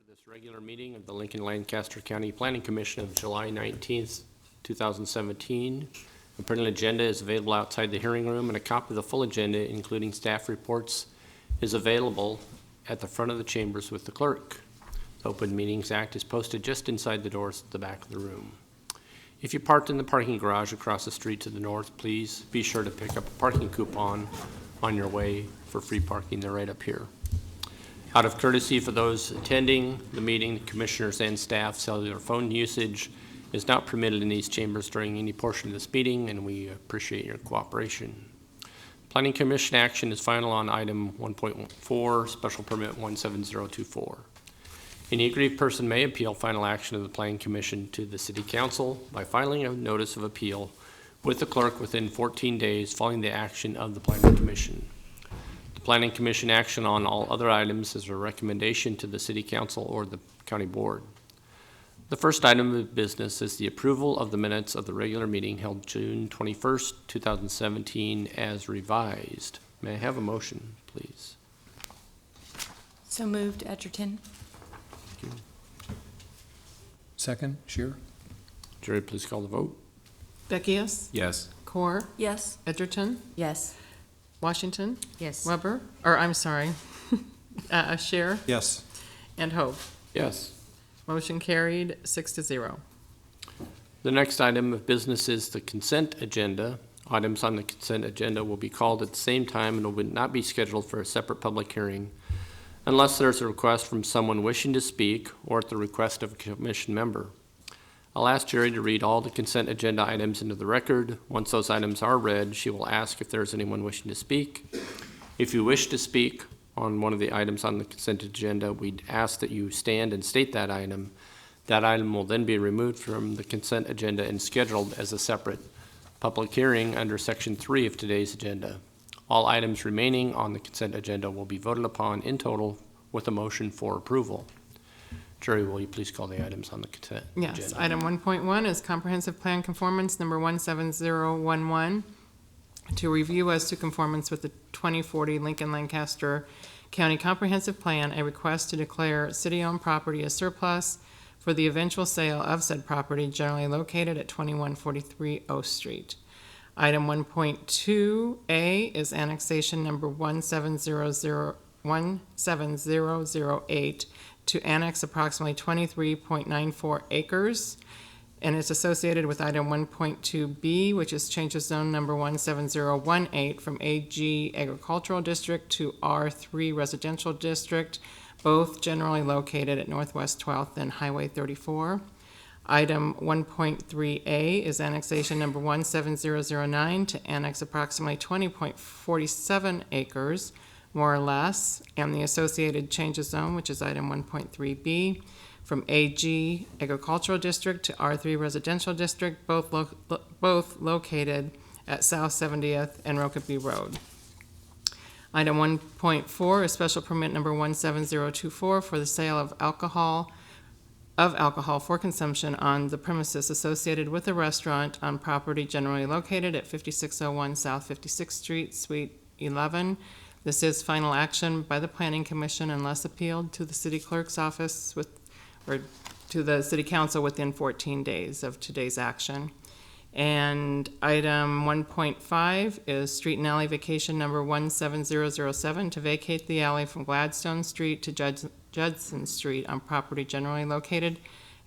This regular meeting of the Lincoln Lancaster County Planning Commission of July 19th, 2017. A printed agenda is available outside the hearing room, and a copy of the full agenda, including staff reports, is available at the front of the chambers with the clerk. The Open Meetings Act is posted just inside the doors at the back of the room. If you parked in the parking garage across the street to the north, please be sure to pick up a parking coupon on your way for free parking. They're right up here. Out of courtesy for those attending the meeting, the commissioners and staff, cellular phone usage is not permitted in these chambers during any portion of this meeting, and we appreciate your cooperation. Planning Commission action is final on item 1.4, special permit 17024. Any aggrieved person may appeal final action of the Planning Commission to the City Council by filing a notice of appeal with the clerk within 14 days following the action of the Planning Commission. Planning Commission action on all other items is a recommendation to the City Council or the County Board. The first item of business is the approval of the minutes of the regular meeting held June 21st, 2017 as revised. May I have a motion, please? So moved, Edgerton. Thank you. Second, Shear? Jerry, please call the vote. Beckius? Yes. Core? Yes. Edgerton? Yes. Washington? Yes. Weber? Or I'm sorry, Scheer? Yes. And Hope. Yes. Motion carried 6-0. The next item of business is the consent agenda. Items on the consent agenda will be called at the same time and will not be scheduled for a separate public hearing unless there's a request from someone wishing to speak or at the request of a commission member. I'll ask Jerry to read all the consent agenda items into the record. Once those items are read, she will ask if there's anyone wishing to speak. If you wish to speak on one of the items on the consent agenda, we'd ask that you stand and state that item. That item will then be removed from the consent agenda and scheduled as a separate public hearing under Section 3 of today's agenda. All items remaining on the consent agenda will be voted upon in total with a motion for approval. Jerry, will you please call the items on the consent agenda? Yes, item 1.1 is comprehensive plan conformance number 17011 to review as to conformance with the 2040 Lincoln Lancaster County Comprehensive Plan, a request to declare city-owned property as surplus for the eventual sale of said property generally located at 2143 O Street. Item 1.2A is annexation number 17008 to annex approximately 23.94 acres, and it's associated with item 1.2B, which is change of zone number 17018 from AG Agricultural District to R3 Residential District, both generally located at Northwest 12th and Highway 34. Item 1.3A is annexation number 17009 to annex approximately 20.47 acres, more or less, and the associated change of zone, which is item 1.3B, from AG Agricultural District to R3 Residential District, both located at South 70th and Rokeby Road. Item 1.4 is special permit number 17024 for the sale of alcohol for consumption on the premises associated with a restaurant on property generally located at 5601 South 56th Street, Suite 11. This is final action by the Planning Commission unless appealed to the City Clerk's office or to the City Council within 14 days of today's action. And item 1.5 is street and alley vacation number 17007 to vacate the alley from Gladstone Street to Judson Street on property generally located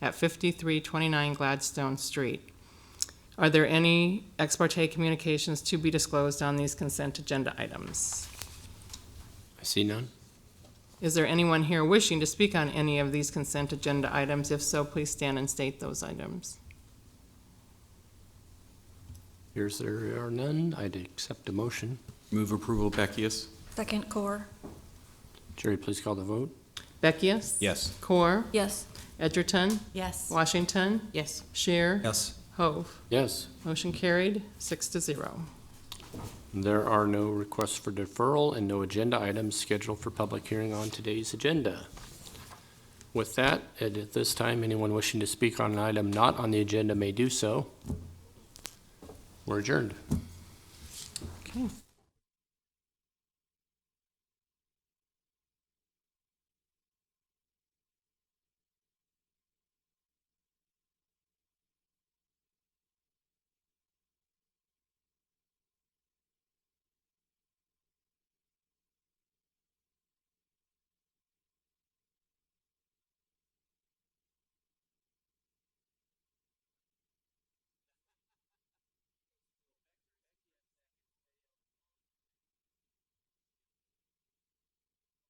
at 5329 Gladstone Street. Are there any ex parte communications to be disclosed on these consent agenda items? I see none. Is there anyone here wishing to speak on any of these consent agenda items? If so, please stand and state those items. Here's there are none. I'd accept a motion. Move approval, Beckius? Second, Core. Jerry, please call the vote. Beckius? Yes. Core? Yes. Edgerton? Yes. Washington? Yes. Scheer? Yes. Hove? Yes. Motion carried 6-0. There are no requests for deferral and no agenda items scheduled for public hearing on today's agenda. With that, at this time, anyone wishing to speak on an item not on the agenda may do so. We're adjourned. Okay.